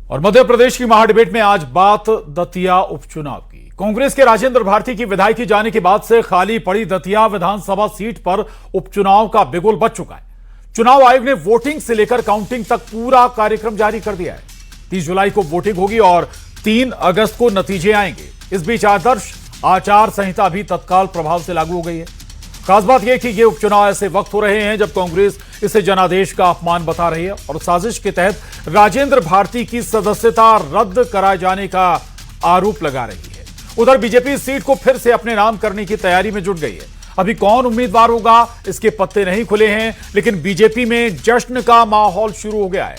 और मध्य प्रदेश की महाडिबेट में आज बात दतिया उपचुनाव की। कांग्रेस के राजेंद्र भारती की विधायकी जाने के बाद से खाली पड़ी दतिया विधानसभा सीट पर उपचुनाव का बिगुल बज चुका है। चुनाव आयोग ने वोटिंग से लेकर काउंटिंग तक पूरा कार्यक्रम जारी कर दिया है। 30 जुलाई को वोटिंग होगी और 3 अगस्त को नतीजे आएंगे। इस बीच आदर्श आचार संहिता भी तत्काल प्रभाव से लागू हो गई है। खास बात यह कि ये उपचुनाव ऐसे वक्त हो रहे हैं जब कांग्रेस इसे जनादेश का अपमान बता रही है और साजिश के तहत राजेंद्र भारती की सदस्यता रद्द कराए जाने का आरोप लगा रही है। उधर बीजेपी इस सीट को फिर से अपने नाम करने की तैयारी में जुट गई है। अभी कौन उम्मीदवार होगा इसके पत्ते नहीं खुले हैं, लेकिन बीजेपी में जश्न का माहौल शुरू हो गया है।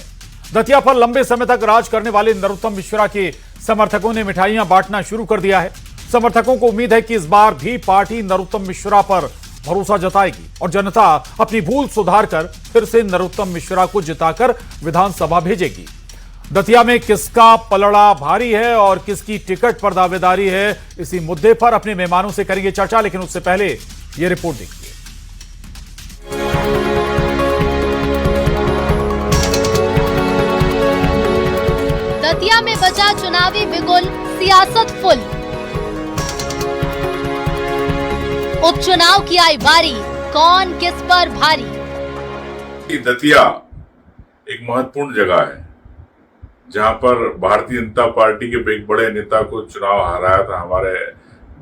दतिया पर लंबे समय तक राज करने वाले नरोत्तम मिश्रा के समर्थकों ने मिठाइयां बांटना शुरू कर दिया है। समर्थकों को उम्मीद है कि इस बार भी पार्टी नरोत्तम मिश्रा पर भरोसा जताएगी और जनता अपनी भूल सुधार कर फिर से नरोत्तम मिश्रा को जिताकर विधानसभा भेजेगी। दतिया में किसका पलड़ा भारी है और किसकी टिकट पर दावेदारी है, इसी मुद्दे पर अपने मेहमानों से करेंगे चर्चा, लेकिन उससे पहले यह रिपोर्ट देखिए। दतिया में बचा चुनावी बिगुल, सियासत फुल। उपचुनाव की आई बारी, कौन किस पर भारी। दतिया एक महत्वपूर्ण जगह है जहां पर भारतीय जनता पार्टी के एक बड़े नेता को चुनाव हराया था हमारे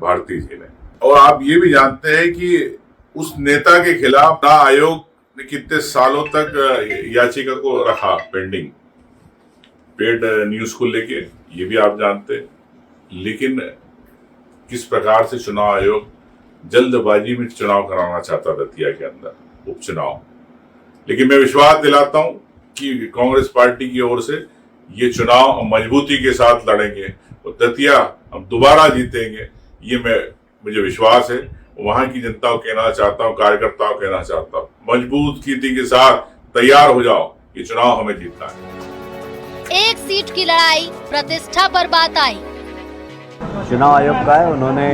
भारती जी ने। और आप ये भी जानते हैं कि उस नेता के खिलाफ आयोग ने कितने सालों तक याचिका को रखा पेंडिंग, पेड न्यूज को लेके, ये भी आप जानते हैं। लेकिन किस प्रकार से चुनाव आयोग जल्दबाजी में चुनाव कराना चाहता दतिया के अंदर उपचुनाव। लेकिन मैं विश्वास दिलाता हूं कि कांग्रेस पार्टी की ओर से ये चुनाव मजबूती के साथ लड़ेंगे और दतिया हम दोबारा जीतेंगे, ये मुझे विश्वास है। वहां की जनता को कहना चाहता हूं, कार्यकर्ताओं को कहना चाहता हूं, मजबूत स्थिति के साथ तैयार हो जाओ, ये चुनाव हमें जीतना है। एक सीट की लड़ाई, प्रतिष्ठा पर बात आई। चुनाव आयोग का है, उन्होंने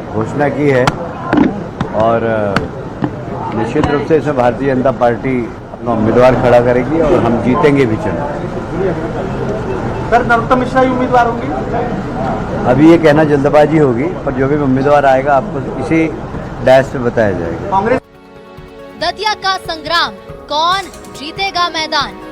घोषणा की है और निश्चित रूप से इसमें भारतीय जनता पार्टी अपना उम्मीदवार खड़ा करेगी और हम जीतेंगे भी चुनाव। सर, नरोत्तम मिश्रा ही उम्मीदवार होंगे? अभी ये कहना जल्दबाजी होगी, पर जो भी उम्मीदवार आएगा आपको इसी डैश पे बताया जाएगा। कांग्रेस दतिया का संग्राम, कौन जीतेगा मैदान।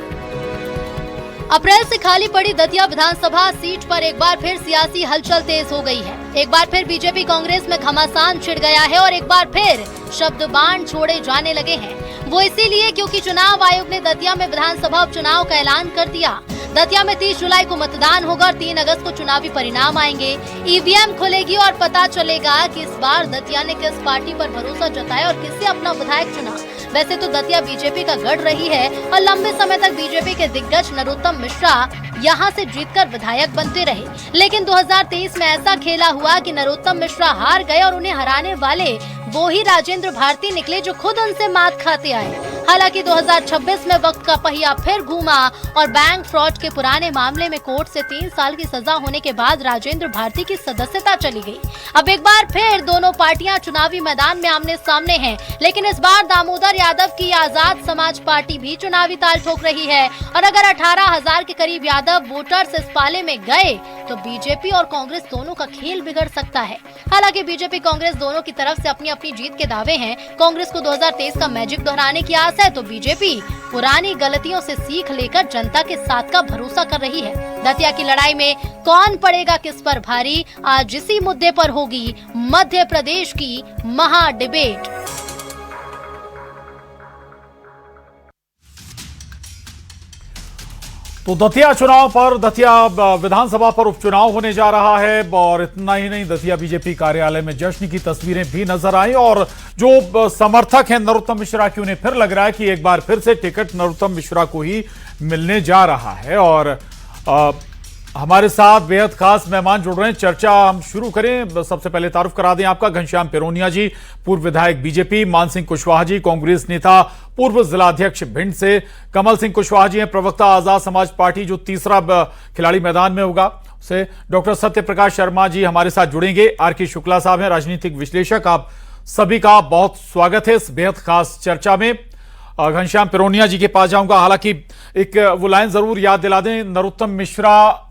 अप्रैल से खाली पड़ी दतिया विधानसभा सीट पर एक बार फिर सियासी हलचल तेज हो गई है। एक बार फिर बीजेपी कांग्रेस में घमासान छिड़ गया है और एक बार फिर शब्द बाण छोड़े जाने लगे हैं। वो इसीलिए क्योंकि चुनाव आयोग ने दतिया में विधानसभा उपचुनाव का ऐलान कर दिया। दतिया में 30 जुलाई को मतदान होगा और 3 अगस्त को चुनावी परिणाम आएंगे। ईवीएम खुलेगी और पता चलेगा कि इस बार दतिया ने किस पार्टी पर भरोसा जताया और किससे अपना विधायक चुना। वैसे तो दतिया बीजेपी का गढ़ रही है और लंबे समय तक बीजेपी के दिग्गज नरोत्तम मिश्रा यहाँ से जीतकर विधायक बनते रहे। लेकिन 2023 में ऐसा खेला हुआ कि नरोत्तम मिश्रा हार गए और उन्हें हराने वाले वो ही राजेंद्र भारती निकले जो खुद उनसे मात खाते आए। हालांकि 2026 में वक्त का पहिया फिर घूमा और बैंक फ्रॉड के पुराने मामले में कोर्ट से 3 साल की सजा होने के बाद राजेंद्र भारती की सदस्यता चली गई। अब एक बार फिर दोनों पार्टियां चुनावी मैदान में आमने सामने हैं, लेकिन इस बार दामोदर यादव की आजाद समाज पार्टी भी चुनावी ताल ठोक रही है। और अगर 18,000 के करीब यादव वोटर्स इस पाले में गए तो बीजेपी और कांग्रेस दोनों का खेल बिगड़ सकता है। हालांकि बीजेपी कांग्रेस दोनों की तरफ से अपनी अपनी जीत के दावे हैं। कांग्रेस को 2023 का मैजिक दोहराने की आस है तो बीजेपी पुरानी गलतियों से सीख लेकर जनता के साथ का भरोसा कर रही है। दतिया की लड़ाई में कौन पड़ेगा किस पर भारी, आज इसी मुद्दे पर होगी मध्य प्रदेश की महा डिबेट। तो दतिया चुनाव पर, दतिया विधानसभा पर उपचुनाव होने जा रहा है और इतना ही नहीं, दतिया बीजेपी कार्यालय में जश्न की तस्वीरें भी नजर आई और जो समर्थक हैं नरोत्तम मिश्रा की, उन्हें फिर लग रहा है कि एक बार फिर से टिकट नरोत्तम मिश्रा को ही मिलने जा रहा है। और हमारे साथ बेहद खास मेहमान जुड़ रहे हैं। चर्चा हम शुरू करें, सबसे पहले तारुफ करा दें आपका। घनश्याम पेरोनिया जी, पूर्व विधायक बीजेपी। मान सिंह कुशवाहा जी, कांग्रेस नेता, पूर्व जिलाध्यक्ष भिंड से। कमल सिंह कुशवाहा जी हैं, प्रवक्ता आजाद समाज पार्टी, जो तीसरा खिलाड़ी मैदान में होगा से। डॉक्टर सत्य प्रकाश शर्मा जी हमारे साथ जुड़ेंगे। आर के शुक्ला साहब हैं, राजनीतिक विश्लेषक। आप सभी का बहुत स्वागत है इस बेहद खास चर्चा में। घनश्याम पिरोनिया जी के पास जाऊंगा। हालांकि एक वो लाइन जरूर याद दिला दें, नरोत्तम मिश्रा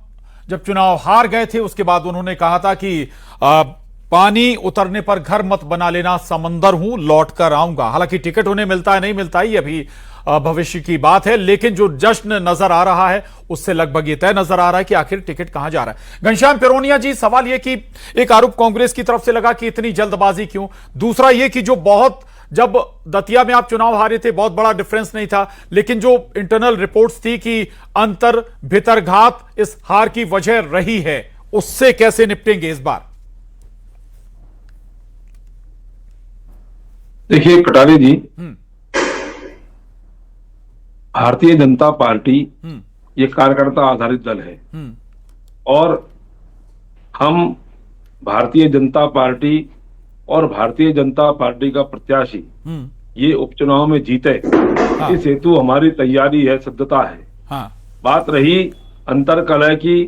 जब चुनाव हार गए थे उसके बाद उन्होंने कहा था कि पानी उतरने पर घर मत बना लेना, समंदर हूं लौट कर आऊंगा। हालांकि टिकट उन्हें मिलता है नहीं मिलता है ये अभी भविष्य की बात है, लेकिन जो जश्न नजर आ रहा है उससे लगभग ये तय नजर आ रहा है कि आखिर टिकट कहां जा रहा है। घनश्याम पिरोनिया जी, सवाल यह कि एक आरोप कांग्रेस की तरफ से लगा कि इतनी जल्दबाजी क्यों, दूसरा यह कि जो बहुत जब दतिया में आप चुनाव हारे थे बहुत बड़ा डिफरेंस नहीं था, लेकिन जो इंटरनल रिपोर्ट्स थी कि अंतर भितरघात इस हार की वजह रही है, उससे कैसे निपटेंगे इस बार? देखिए कटारे जी, भारतीय जनता पार्टी ये कार्यकर्ता आधारित दल है और हम भारतीय जनता पार्टी और भारतीय जनता पार्टी का प्रत्याशी ये उपचुनाव में जीते, इस हेतु हमारी तैयारी है, सिद्धता है। बात रही अंतर कलह की,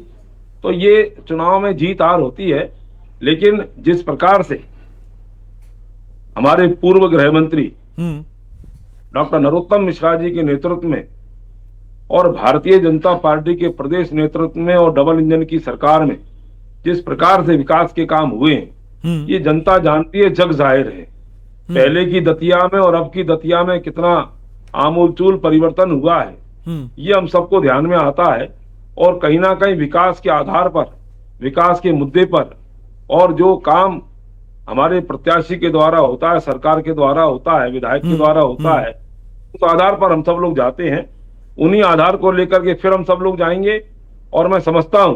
तो ये चुनाव में जीत हार होती है, लेकिन जिस प्रकार से हमारे पूर्व गृह मंत्री डॉक्टर नरोत्तम मिश्रा जी के नेतृत्व में और भारतीय जनता पार्टी के प्रदेश नेतृत्व में और डबल इंजन की सरकार में जिस प्रकार से विकास के काम हुए हैं, ये जनता जानती है, जग जाहिर है। पहले की दतिया में और अब की दतिया में कितना आमूलचूल परिवर्तन हुआ है, ये हम सबको ध्यान में आता है। और कहीं ना कहीं विकास के आधार पर, विकास के मुद्दे पर और जो काम हमारे प्रत्याशी के द्वारा होता है, सरकार के द्वारा होता है, विधायक के द्वारा होता है, उस आधार पर हम सब लोग जाते हैं। उन्हीं आधार को लेकर के फिर हम सब लोग जाएंगे। और मैं समझता हूं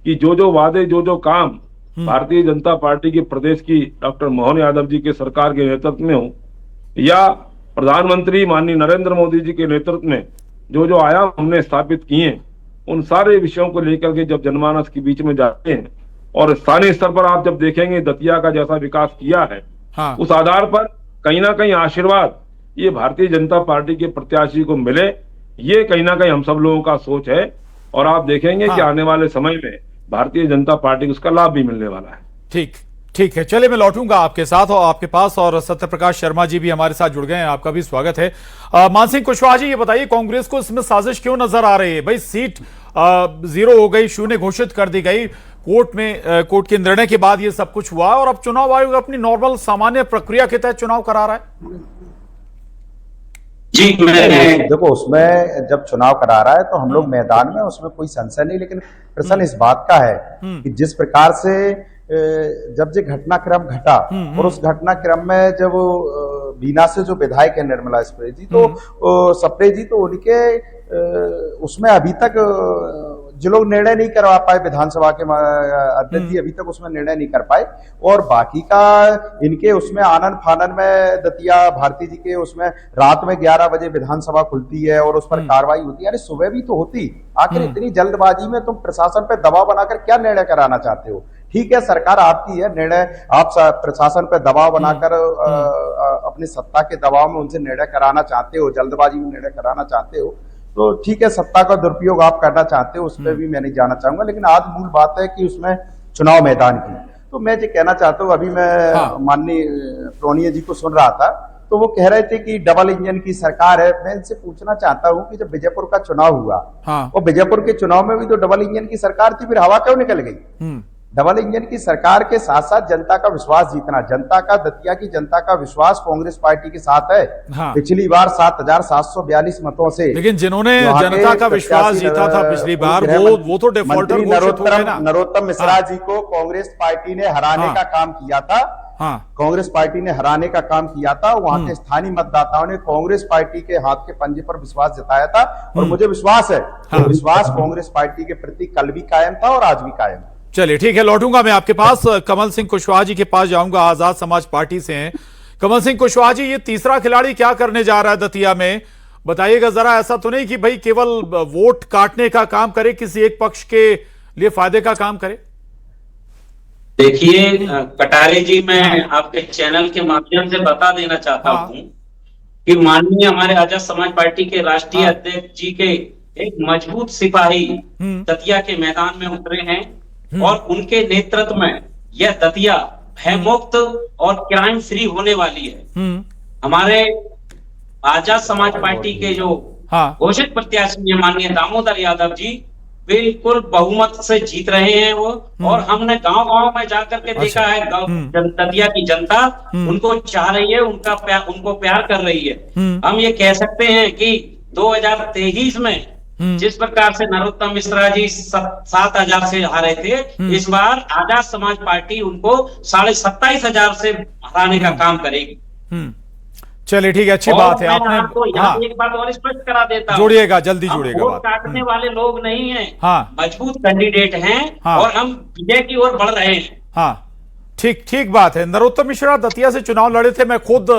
कि जो वादे, जो काम भारतीय जनता पार्टी के प्रदेश की डॉक्टर मोहन यादव जी के सरकार के नेतृत्व में हो या प्रधानमंत्री माननीय नरेंद्र मोदी जी के नेतृत्व में जो आयाम हमने स्थापित किए, उन सारे विषयों को लेकर के जब जनमानस के बीच में जाते हैं और स्थानीय स्तर पर आप जब देखेंगे दतिया का जैसा विकास किया है, उस आधार पर कहीं ना कहीं आशीर्वाद ये भारतीय जनता पार्टी के प्रत्याशी को मिले, ये कहीं ना कहीं हम सब लोगों का सोच है। और आप देखेंगे कि आने वाले समय में भारतीय जनता पार्टी को उसका लाभ भी मिलने वाला है। ठीक है, चलिए मैं लौटूंगा आपके साथ और आपके पास, और सत्यप्रकाश शर्मा जी भी हमारे साथ जुड़ गए हैं, आपका भी स्वागत है। मानसिंह कुशवाहा जी, ये बताइए कांग्रेस को इसमें साजिश क्यों नजर आ रही है? भाई सीट 0 हो गई, शून्य घोषित कर दी गई, कोर्ट के निर्णय के बाद ये सब कुछ हुआ और अब चुनाव आयोग अपनी नॉर्मल सामान्य प्रक्रिया के तहत चुनाव करा रहा है। जी, मैं देखो, उसमें जब चुनाव करा रहा है तो हम लोग मैदान में, उसमें कोई संशय नहीं, लेकिन प्रश्न इस बात का है कि जिस प्रकार से जब ये घटनाक्रम घटा और उस घटनाक्रम में जब बीना से जो विधायक है निर्मला सप्रे जी, तो उनके उसमें अभी तक जो लोग निर्णय नहीं करवा पाए, विधानसभा के अध्यक्ष जी अभी तक उसमें निर्णय नहीं कर पाए, और बाकी का इनके उसमें आनन फानन में दतिया भारती जी के उसमें रात में 11 बजे विधानसभा खुलती है और उस पर कार्रवाई होती है। अरे सुबह भी तो होती, आखिर इतनी जल्दबाजी में तुम प्रशासन पे दबाव बनाकर क्या निर्णय कराना चाहते हो? ठीक है, सरकार आपकी है, निर्णय आप प्रशासन पे दबाव बनाकर अपनी सत्ता के दबाव में उनसे निर्णय कराना चाहते हो, जल्दबाजी में निर्णय कराना चाहते हो, तो ठीक है, सत्ता का दुरुपयोग आप करना चाहते हो, उस पर भी मैं नहीं जाना चाहूंगा। लेकिन आज मूल बात है कि उसमें चुनाव मैदान की, तो मैं जो कहना चाहता हूँ, अभी मैं माननीय पिरोनिया जी को सुन रहा था, तो वो कह रहे थे कि डबल इंजन की सरकार है। मैं इनसे पूछना चाहता हूँ कि जब विजयपुर का चुनाव हुआ और विजयपुर के चुनाव में भी तो डबल इंजन की सरकार थी, फिर हवा क्यों निकल गई? डबल इंजन की सरकार के साथ साथ जनता का विश्वास जीतना, जनता का, दतिया की जनता का विश्वास कांग्रेस पार्टी के साथ है। पिछली बार 7,742 मतों से, लेकिन जिन्होंने जनता का विश्वास जीता था पिछली बार, वो तो डिफॉल्टर घोषित हो गए ना। नरोत्तम मिश्रा जी को कांग्रेस पार्टी ने हराने का काम किया था, कांग्रेस पार्टी ने हराने का काम किया था। वहां के स्थानीय मतदाताओं ने कांग्रेस पार्टी के हाथ के पंजे पर विश्वास जताया था, और मुझे विश्वास है, विश्वास कांग्रेस पार्टी के प्रति कल भी कायम था और आज भी कायम है। चलिए ठीक है, लौटूंगा मैं आपके पास। कमल सिंह कुशवाहा जी के पास जाऊंगा, आजाद समाज पार्टी से हैं। कमल सिंह कुशवाहा जी, ये तीसरा खिलाड़ी क्या करने जा रहा है दतिया में, बताइएगा जरा। ऐसा तो नहीं कि भाई केवल वोट काटने का काम करे, किसी एक पक्ष के लिए फायदे का काम करे? देखिए कटारे जी, मैं आपके चैनल के माध्यम से बता देना चाहता हूं कि माननीय हमारे आजाद समाज पार्टी के राष्ट्रीय अध्यक्ष जी के एक मजबूत सिपाही दतिया के मैदान में उतरे हैं और उनके नेतृत्व में यह दतिया भयमुक्त और क्राइम फ्री होने वाली है। हमारे आजाद समाज पार्टी के जो हाँ। घोषित प्रत्याशी हैं माननीय दामोदर यादव जी, बिल्कुल बहुमत से जीत रहे हैं वो। और हमने गांव गांव में जाकर के देखा है, दतिया की जनता उनको चाह रही है, उनको प्यार कर रही है। हम ये कह सकते हैं कि 2023 में जिस प्रकार से नरोत्तम मिश्रा जी 7,000 से हारे थे, इस बार आजाद समाज पार्टी उनको 27,500 से हराने का काम करेगी। चलिए ठीक है, अच्छी बात है। आपने आपको यहाँ एक बात और स्पष्ट करा देता हूं, जोड़िएगा, जल्दी जोड़िएगा वोट बात। काटने वाले लोग नहीं हैं, हाँ। मजबूत कैंडिडेट हैं। हाँ। और हम विजय की ओर बढ़ रहे हैं। हाँ, ठीक ठीक बात है। नरोत्तम मिश्रा दतिया से चुनाव लड़े थे। मैं खुद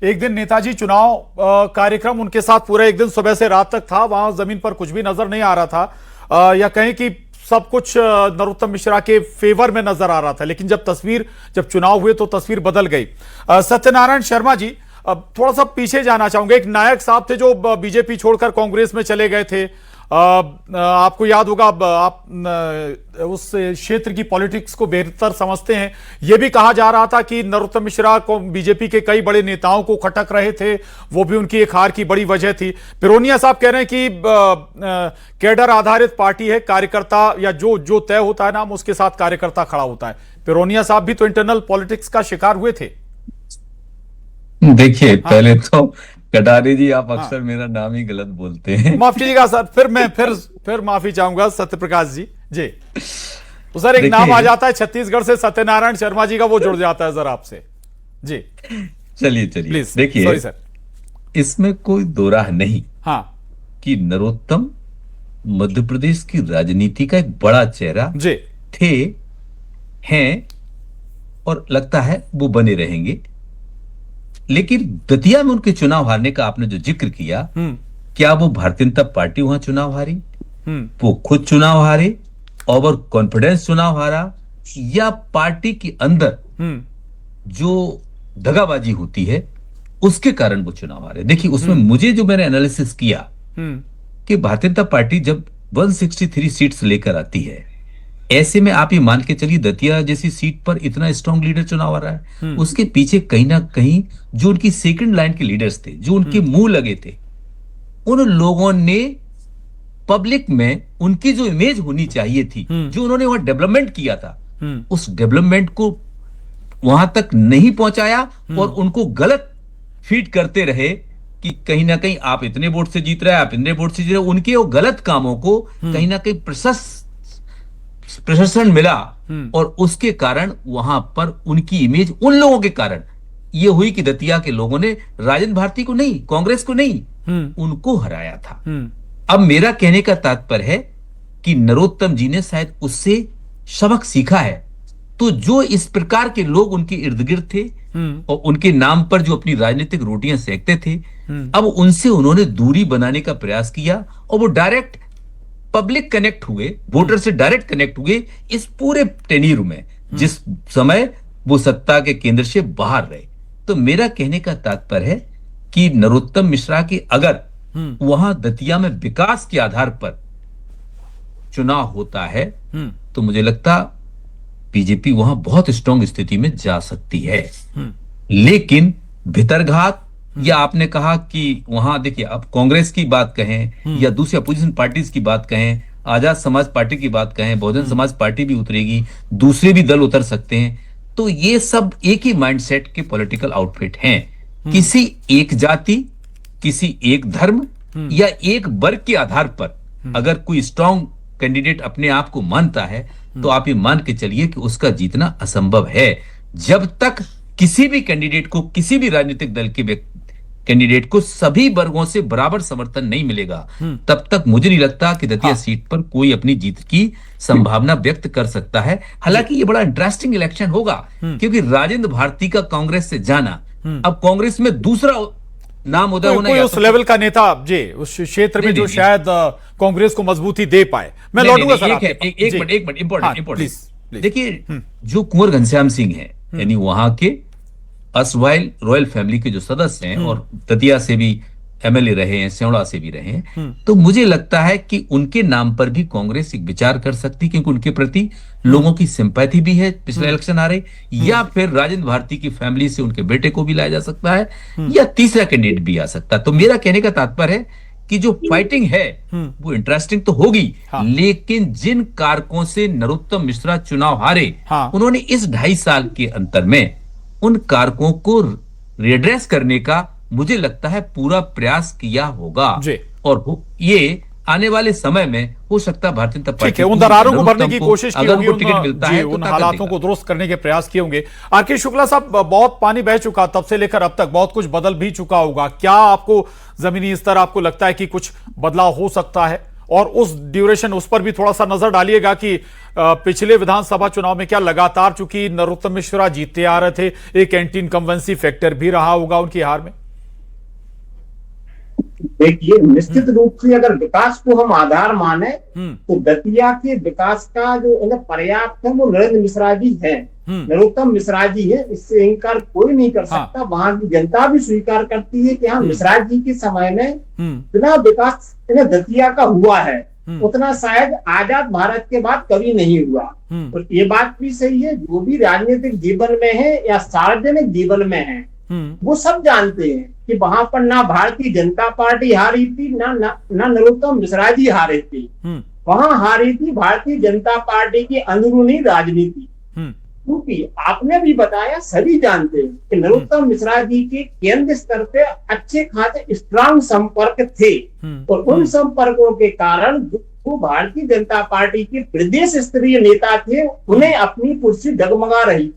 एक दिन नेताजी चुनाव कार्यक्रम उनके साथ पूरा एक दिन सुबह से रात तक था। वहां जमीन पर कुछ भी नजर नहीं आ रहा था, या कहें कि सब कुछ नरोत्तम मिश्रा के फेवर में नजर आ रहा था। लेकिन जब चुनाव हुए तो तस्वीर बदल गई। सत्यनारायण शर्मा जी, अब थोड़ा सा पीछे जाना चाहूंगा। एक नायक साहब थे जो बीजेपी छोड़कर कांग्रेस में चले गए थे। आपको याद होगा, आप उस क्षेत्र की पॉलिटिक्स को बेहतर समझते हैं। यह भी कहा जा रहा था कि नरोत्तम मिश्रा को बीजेपी के कई बड़े नेताओं को खटक रहे थे, वो भी उनकी एक हार की बड़ी वजह थी। पिरोनिया साहब कह रहे हैं कि कैडर आधारित पार्टी है, कार्यकर्ता या जो तय होता है नाम, उसके साथ कार्यकर्ता खड़ा होता है। पिरोनिया साहब भी तो इंटरनल पॉलिटिक्स का शिकार हुए थे। देखिए, पहले तो कटारे जी, आप अक्सर मेरा नाम ही गलत बोलते हैं। माफ कीजिएगा सर, फिर माफी चाहूंगा सत्यप्रकाश जी। तो सर एक नाम आ जाता है छत्तीसगढ़ से, सत्यनारायण शर्मा जी का, वो जुड़ जाता है जरा आपसे जी। चलिए प्लीज, देखिए, सॉरी सर, इसमें कोई दो राह नहीं। हाँ, कि नरोत्तम मध्य प्रदेश की राजनीति का एक बड़ा चेहरा जी थे, हैं, और लगता है वो बने रहेंगे। लेकिन दतिया में उनके चुनाव हारने का आपने जो जिक्र किया, क्या वो भारतीय जनता पार्टी वहां चुनाव हारी, वो खुद चुनाव हारे, ओवर कॉन्फिडेंस चुनाव हारा, या पार्टी के अंदर जो दगाबाजी होती है उसके कारण वो चुनाव हारे? देखिए, उसमें मुझे जो मैंने एनालिसिस किया कि भारतीय जनता पार्टी जब 163 सीट्स लेकर आती है, ऐसे में आप ये मान के चलिए दतिया जैसी सीट पर इतना स्ट्रांग लीडर चुनाव आ रहा है, उसके पीछे कहीं ना कहीं जो उनकी सेकंड लाइन के लीडर्स थे, जो उनके मुंह लगे थे, उन लोगों ने पब्लिक में उनकी जो इमेज होनी चाहिए थी, जो उन्होंने वहां डेवलपमेंट किया था, उस डेवलपमेंट को वहां तक नहीं पहुंचाया और उनको गलत फीड करते रहे कि कहीं ना कहीं आप इतने वोट से जीत रहे हैं, आप इतने वोट से जीत रहे हैं। उनके वो गलत कामों को कहीं ना कहीं प्रशंसन मिला, और उसके कारण वहां पर उनकी इमेज उन लोगों के कारण ये हुई कि दतिया के लोगों ने राजेंद्र भारती को नहीं, कांग्रेस को नहीं, उनको हराया था। अब मेरा कहने का तात्पर्य है कि नरोत्तम जी ने शायद उससे सबक सीखा है। तो जो इस प्रकार के लोग उनके इर्द गिर्द थे और उनके नाम पर जो अपनी राजनीतिक रोटियां सेकते थे, अब उनसे उन्होंने दूरी बनाने का प्रयास किया और वो डायरेक्ट पब्लिक कनेक्ट हुए, वोटर से डायरेक्ट कनेक्ट हुए इस पूरे टेन्यूर में, जिस समय वो सत्ता के केंद्र से बाहर रहे। तो मेरा कहने का तात्पर्य है कि नरोत्तम मिश्रा के अगर वहां दतिया में विकास के आधार पर चुनाव होता है, तो मुझे लगता बीजेपी वहां बहुत स्ट्रांग स्थिति में जा सकती है। लेकिन भितरघात, या आपने कहा कि वहां देखिए, अब कांग्रेस की बात कहें या दूसरी अपोजिशन पार्टीज की बात कहें, आजाद समाज पार्टी की बात कहें, बहुजन समाज पार्टी भी उतरेगी, दूसरे भी दल उतर सकते हैं। तो ये सब एक ही माइंडसेट के पॉलिटिकल आउटफिट हैं। किसी एक जाति, किसी एक धर्म या एक वर्ग के आधार पर अगर कोई स्ट्रांग कैंडिडेट अपने आप को मानता है, तो आप ये मान के चलिए कि उसका जीतना असंभव है। जब तक किसी भी कैंडिडेट को, किसी भी राजनीतिक दल के कैंडिडेट को सभी वर्गों से बराबर समर्थन नहीं मिलेगा, तब तक मुझे नहीं लगता कि दतिया सीट पर कोई अपनी जीत की संभावना व्यक्त कर सकता है। हालांकि ये बड़ा इंटरेस्टिंग इलेक्शन होगा, क्योंकि राजेंद्र भारती का कांग्रेस से जाना, अब कांग्रेस में दूसरा नाम उदय होना, कोई उस लेवल का नेता जी उस क्षेत्र में जो शायद कांग्रेस को मजबूती दे पाए। मैं लौटूंगा सर, एक मिनट इंपॉर्टेंट। देखिए, जो कुंवर घनश्याम सिंह है, यानी वहां के असवाइल रॉयल फैमिली के जो सदस्य हैं, और दतिया से भी एमएलए रहे हैं, सेवड़ा से भी रहे हैं, तो मुझे लगता है कि उनके नाम पर भी कांग्रेस एक विचार कर सकती, क्योंकि उनके प्रति लोगों की सिंपैथी भी है पिछले इलेक्शन आ रहे, या फिर राजेंद्र भारती की फैमिली से उनके बेटे को भी लाया जा सकता है, या तीसरा कैंडिडेट भी आ सकता है। तो मेरा कहने का तात्पर्य है कि जो फाइटिंग है वो इंटरेस्टिंग तो होगी, लेकिन जिन कारकों से नरोत्तम मिश्रा चुनाव हारे, उन्होंने इस 2.5 साल के अंतर में उन कारकों को रिएड्रेस करने का मुझे लगता है पूरा प्रयास किया होगा, और ये आने वाले समय में हो सकता है भारतीय जनता पार्टी उन दरारों को भरने की कोशिश की होगी, टिकट मिलता है, उन हालातों को दुरुस्त करने के प्रयास किए होंगे। आरके शुक्ला साहब, बहुत पानी बह चुका तब से लेकर अब तक, बहुत कुछ बदल भी चुका होगा। क्या आपको जमीनी स्तर आपको लगता है कि कुछ बदलाव हो सकता है? और उस ड्यूरेशन, उस पर भी थोड़ा सा नजर डालिएगा कि पिछले विधानसभा चुनाव में क्या लगातार, चूंकि नरोत्तम मिश्रा जीतते आ रहे थे, एक एंटी इनकम्बेंसी फैक्टर भी रहा होगा उनकी हार में? देखिए, निश्चित रूप से अगर विकास को हम आधार माने तो दतिया के विकास का जो पर्याप्त है वो नरेंद्र मिश्रा जी है, नरोत्तम मिश्रा जी है, इससे इनकार कोई नहीं कर सकता। वहां की जनता भी स्वीकार करती है कि हाँ, मिश्रा जी के समय में बिना विकास दतिया का हुआ है, उतना शायद आजाद भारत के बाद कभी नहीं हुआ। तो ये बात भी सही है, जो भी राजनीतिक जीवन में है या सार्वजनिक जीवन में है, वो सब जानते हैं कि वहां पर ना भारतीय जनता पार्टी हारी थी, ना नरोत्तम मिश्रा जी हारे थे। वहां हारी थी भारतीय जनता पार्टी की अंदरूनी राजनीति। क्योंकि आपने भी बताया, सभी जानते हैं कि नरोत्तम मिश्रा जी के केंद्र स्तर पे अच्छे खासे स्ट्रांग संपर्क थे, और उन संपर्कों के कारण जो भारतीय जनता पार्टी के प्रदेश स्तरीय नेता थे, उन्हें अपनी कुर्सी डगमगा रही।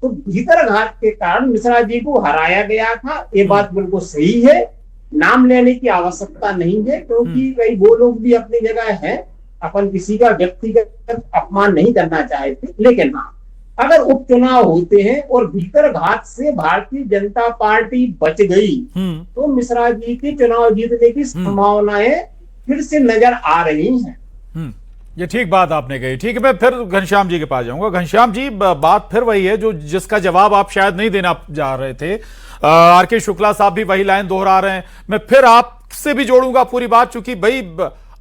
तो भीतर घात के कारण मिश्रा जी को हराया गया था, ये बात बिल्कुल सही है, नाम लेने की आवश्यकता नहीं है, क्योंकि कई वो लोग भी अपनी जगह हैं, अपन किसी का व्यक्तिगत अपमान नहीं करना चाहते। लेकिन हाँ, अगर उपचुनाव होते हैं और भीतर घात से भारतीय जनता पार्टी बच गई, तो मिश्रा जी के चुनाव जीतने की संभावनाएं फिर से नजर आ रही हैं। ये ठीक बात आपने कही। ठीक है, मैं फिर घनश्याम जी के पास जाऊंगा। घनश्याम जी, बात फिर वही है जो जिसका जवाब आप शायद नहीं देना जा रहे थे। आरके शुक्ला साहब भी वही लाइन दोहरा रहे हैं। मैं फिर आपसे भी जोड़ूंगा पूरी बात, चूंकि भाई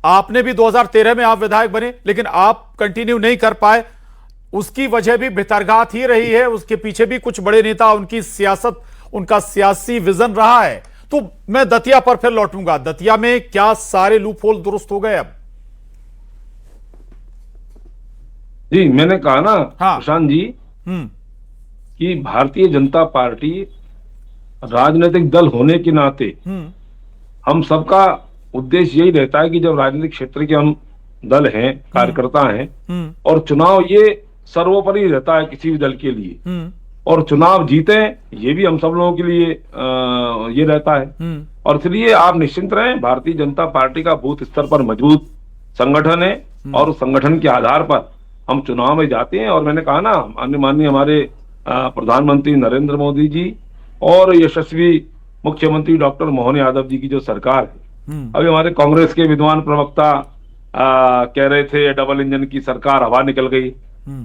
आपने भी 2013 में आप विधायक बने, लेकिन आप कंटिन्यू नहीं कर पाए, उसकी वजह भी भितरघात ही रही है, उसके पीछे भी कुछ बड़े नेता, उनकी सियासत, उनका सियासी विजन रहा है। तो मैं दतिया पर फिर लौटूंगा। दतिया में क्या सारे लूप होल दुरुस्त हो गए अब? जी, मैंने कहा ना प्रशांत जी कि भारतीय जनता पार्टी राजनीतिक दल होने के नाते हम सबका उद्देश्य यही रहता है कि जब राजनीतिक क्षेत्र के हम दल हैं, कार्यकर्ता हैं, और चुनाव ये सर्वोपरि रहता है किसी भी दल के लिए, और चुनाव जीते ये भी हम सब लोगों के लिए ये रहता है। और इसलिए आप निश्चिंत रहें, भारतीय जनता पार्टी का बूथ स्तर पर मजबूत संगठन है, और उस संगठन के आधार पर हम चुनाव में जाते हैं। और मैंने कहा ना, माननीय हमारे प्रधानमंत्री नरेंद्र मोदी जी और यशस्वी मुख्यमंत्री डॉक्टर मोहन यादव जी की जो सरकार है, अभी हमारे कांग्रेस के विद्वान प्रवक्ता कह रहे थे डबल इंजन की सरकार, हवा निकल गई।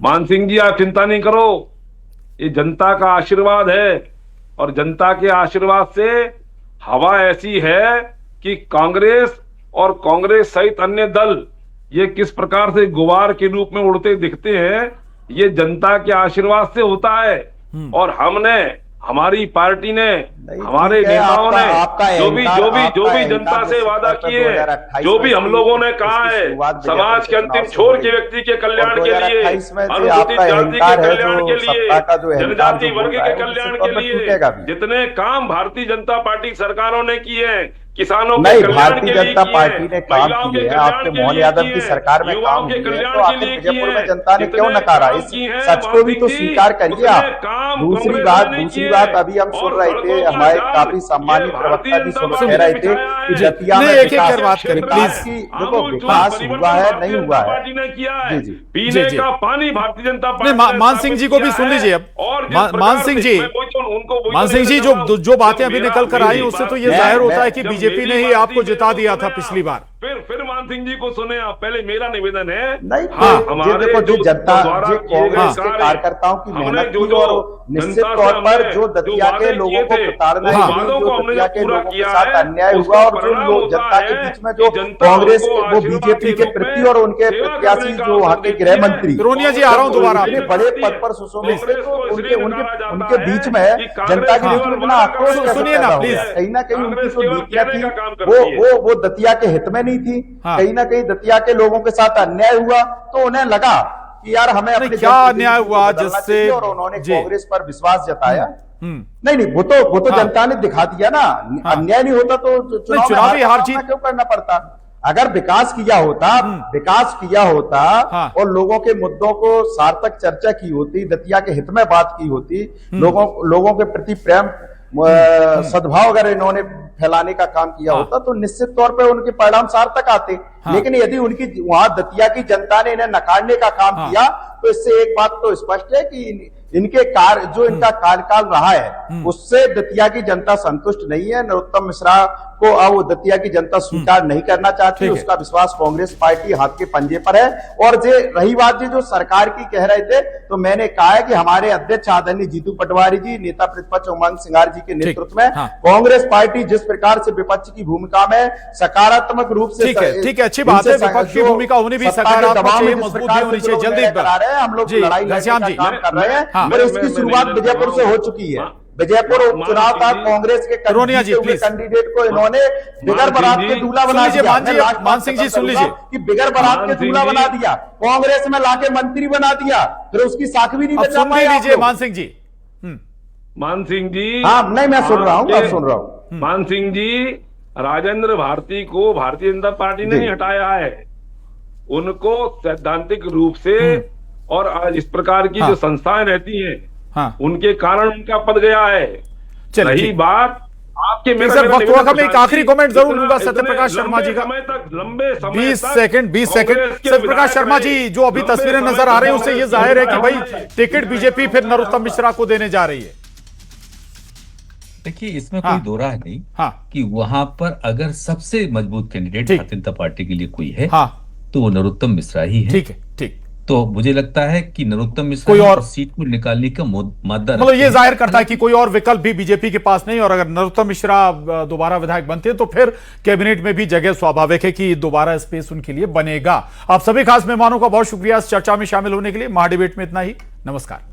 मान सिंह जी, आप चिंता नहीं करो, ये जनता का आशीर्वाद है, और जनता के आशीर्वाद से हवा ऐसी है कि कांग्रेस और कांग्रेस सहित अन्य दल ये किस प्रकार से गुबार के रूप में उड़ते दिखते हैं, ये जनता के आशीर्वाद से होता है। और हमने, हमारी पार्टी ने, हमारे नेताओं ने जो भी जनता से वादा किए हैं, जो भी हम लोगों ने कहा है, समाज के अंतिम छोर के व्यक्ति के कल्याण के लिए, अनुसूचित जाति के कल्याण के लिए, जनजाति वर्ग के कल्याण के लिए जितने काम भारतीय जनता पार्टी सरकारों ने किए हैं, किसानों के कल्याण के लिए जनता पार्टी ने काम किए हैं, आपके मोहन यादव की सरकार में काम किए हैं, तो आखिर विजयपुर में जनता ने क्यों नकारा? इस सच को भी तो स्वीकार करिए आप। दूसरी बात अभी हम सुन रहे थे, हमारे काफी सम्मानित प्रवक्ता भी कह रहे थे कि दतिया में विकास हुआ है, नहीं हुआ है। जी, पीने का पानी भारतीय जनता पार्टी, मान सिंह जी को भी सुन लीजिए अब। मान सिंह जी, जो बातें अभी निकल कर आई, उससे तो ये जाहिर होता है कि बीजेपी ने ही आपको जिता दिया था पिछली बार। फिर मान सिंह जी को सुने आप। पहले मेरा निवेदन है, नहीं हाँ, ये हमारे देखो जो जनता द्वारा जो किए गए कांग्रेस के कार्य, कार्यकर्ताओं की हमने मेहनत जो की और निश्चित तौर पर जो दतिया के लोगों को प्रताड़ना उन हुई, वादों जो को हमने दतिया जो के पूरा लोगों के किया साथ है, अन्याय उसका हुआ और जो परिणाम लोग होता जनता के है बीच में जो कि जनता कांग्रेस हमको वो आशीर्वाद बीजेपी के रूप में प्रति और उनके सेवा प्रत्याशी करने का जो वहाँ अवसर के देती गृह है। मंत्री रोनिया जी, आ रहा हूं दोबारा इतने बड़े पद पर सुशोभित थे, तो उनके बीच में जनता के बीच में इतना आक्रोश कैसे सुनिए ना, पैदा हो प्लीज। गया? कहीं ना कहीं उनकी जो नीतियां थी करती है। वो दतिया के हित में नहीं थी। हाँ। कहीं ना कहीं दतिया के लोगों के साथ अन्याय हुआ तो उन्हें लगा कि यार हमें अपने क्या अन्याय हुआ जिससे और उन्होंने जी। कांग्रेस पर विश्वास जताया। हम्म। नहीं वो तो हाँ। जनता ने दिखा दिया ना। हाँ। अन्याय नहीं होता तो चुनावी हार जीत क्यों करना पड़ता? अगर विकास किया होता हाँ। और लोगों के मुद्दों को सार्थक चर्चा की होती, दतिया के हित में बात की होती, लोगों के प्रति प्रेम सद्भाव अगर इन्होंने फैलाने का काम किया होता तो निश्चित तौर पे उनके परिणाम सार्थक आते। लेकिन यदि उनकी वहां दतिया की जनता ने इन्हें नकारने का काम किया तो इससे एक बात तो स्पष्ट है कि इनके जो इनका कार्यकाल रहा है उससे दतिया की जनता संतुष्ट नहीं है। नरोत्तम मिश्रा को अब दतिया की जनता स्वीकार नहीं करना चाहती, उसका विश्वास कांग्रेस पार्टी हाथ के पंजे पर है। और रही बात जो सरकार की कह रहे थे, तो मैंने कहा है कि हमारे अध्यक्ष आदरणीय जीतू पटवारी जी, नेता प्रतिपक्ष उमंग सिंगार जी के नेतृत्व में कांग्रेस पार्टी जिस प्रकार से विपक्ष की भूमिका में सकारात्मक रूप से ठीक है, अच्छी बात है। विपक्ष की भूमिका होनी भी सकारात्मक चाहिए, मजबूत भी होनी चाहिए। जल्दी हम लोग लड़ाई लड़ने का काम कर रहे हैं और इसकी शुरुआत विजयपुर से हो चुकी है। विजयपुर उपचुनाव था, कांग्रेस के कैंडिडेट को इन्होंने बिगर बारात के दूल्हा बना दिया। मान सिंह जी सुन लीजिए कि बिगर बारात के दूल्हा बना दिया, कांग्रेस में लाके मंत्री बना दिया, फिर उसकी साख भी नहीं बचा पाए। लीजिए मान सिंह जी। मान सिंह जी, हाँ नहीं मैं सुन रहा हूँ। मान सिंह जी, राजेंद्र भारती को भारतीय जनता पार्टी ने नहीं हटाया है, उनको सैद्धांतिक रूप से और आज इस प्रकार की जो संस्थाएं रहती हैं उनके कारण उनका पद गया है। रही बात आपके में एक आखिरी कमेंट जरूर लूंगा सत्यप्रकाश शर्मा जी का। लंबे समय 20 सेकंड सत्यप्रकाश शर्मा जी, जो अभी तस्वीरें नजर आ रही है उससे ये जाहिर है कि भाई टिकट बीजेपी फिर नरोत्तम मिश्रा को देने जा रही है। देखिए इसमें कोई दो राह नहीं कि वहां पर अगर सबसे मजबूत कैंडिडेट भारतीय जनता पार्टी के लिए कोई है तो वो नरोत्तम मिश्रा ही है। ठीक। तो मुझे लगता है कि नरोत्तम मिश्रा कोई और सीट को निकालने का मादा मतलब ये जाहिर करता है कि कोई और विकल्प भी बीजेपी के पास नहीं, और अगर नरोत्तम मिश्रा दोबारा विधायक बनते हैं तो फिर कैबिनेट में भी जगह स्वाभाविक है कि दोबारा स्पेस उनके लिए बनेगा। आप सभी खास मेहमानों का बहुत शुक्रिया इस चर्चा में शामिल होने के लिए। महाडिबेट में इतना ही, नमस्कार।